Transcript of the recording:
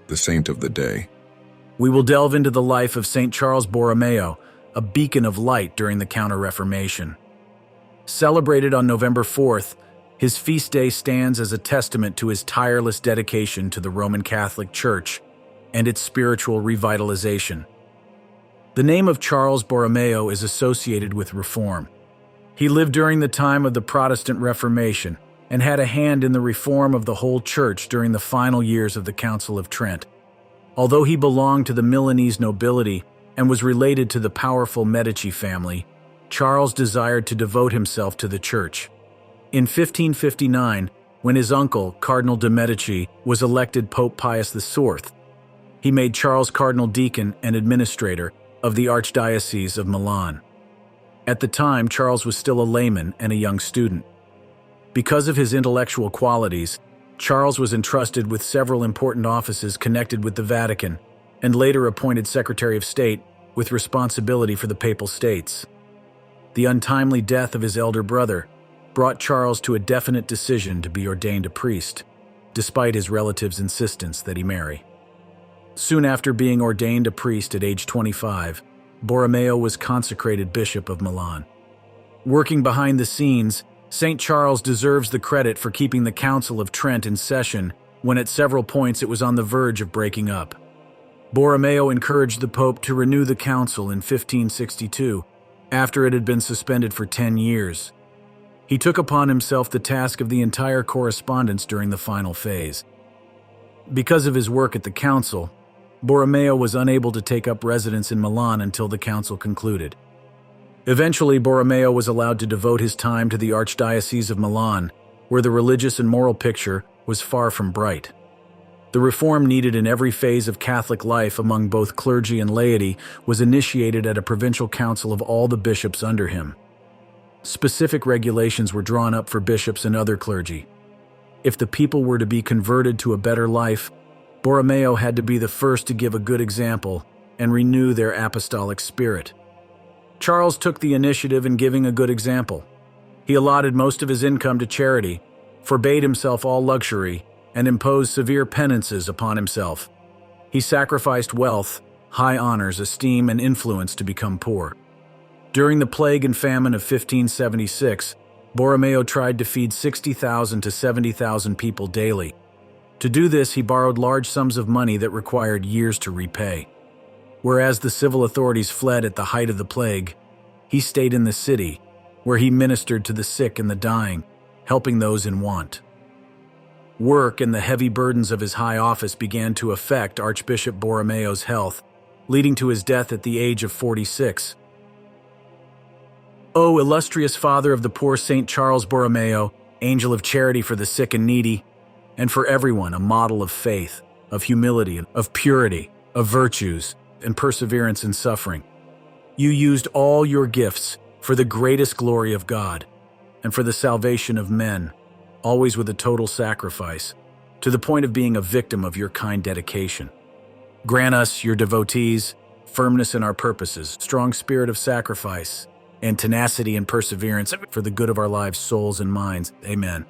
the saint of the day. We will delve into the life of St. Charles Borromeo, a beacon of light during the Counter-Reformation. Celebrated on November 4th, his feast day stands as a testament to his tireless dedication to the Roman Catholic Church and its spiritual revitalization. The name of Charles Borromeo is associated with reform. He lived during the time of the Protestant Reformation and had a hand in the reform of the whole Church during the final years of the Council of Trent. Although he belonged to the Milanese nobility and was related to the powerful Medici family, Charles desired to devote himself to the Church. In 1559, when his uncle, Cardinal de' Medici, was elected Pope Pius IV, he made Charles cardinal deacon and administrator of the Archdiocese of Milan. At the time, Charles was still a layman and a young student. Because of his intellectual qualities, Charles was entrusted with several important offices connected with the Vatican, and later appointed Secretary of State with responsibility for the Papal States. The untimely death of his elder brother brought Charles to a definite decision to be ordained a priest, despite his relatives' insistence that he marry. Soon after being ordained a priest at age 25, Borromeo was consecrated Bishop of Milan. Working behind the scenes, St. Charles deserves the credit for keeping the Council of Trent in session when at several points it was on the verge of breaking up. Borromeo encouraged the Pope to renew the council in 1562, after it had been suspended for 10 years. He took upon himself the task of the entire correspondence during the final phase. Because of his work at the council, Borromeo was unable to take up residence in Milan until the council concluded. Eventually, Borromeo was allowed to devote his time to the Archdiocese of Milan, where the religious and moral picture was far from bright. The reform needed in every phase of Catholic life among both clergy and laity was initiated at a provincial council of all the bishops under him. Specific regulations were drawn up for bishops and other clergy. If the people were to be converted to a better life, Borromeo had to be the first to give a good example and renew their apostolic spirit. Charles took the initiative in giving a good example. He allotted most of his income to charity, forbade himself all luxury, and imposed severe penances upon himself. He sacrificed wealth, high honors, esteem, and influence to become poor. During the plague and famine of 1576, Borromeo tried to feed 60,000 to 70,000 people daily. To do this, he borrowed large sums of money that required years to repay. Whereas the civil authorities fled at the height of the plague, he stayed in the city, where he ministered to the sick and the dying, helping those in want. Work and the heavy burdens of his high office began to affect Archbishop Borromeo's health, leading to his death at the age of 46. O illustrious father of the poor St. Charles Borromeo, angel of charity for the sick and needy, and for everyone a model of faith, of humility, of purity, of virtues, and perseverance in suffering. You used all your gifts for the greatest glory of God and for the salvation of men, always with a total sacrifice, to the point of being a victim of your kind dedication. Grant us, your devotees, firmness in our purposes, strong spirit of sacrifice, and tenacity and perseverance for the good of our lives, souls, and minds. Amen.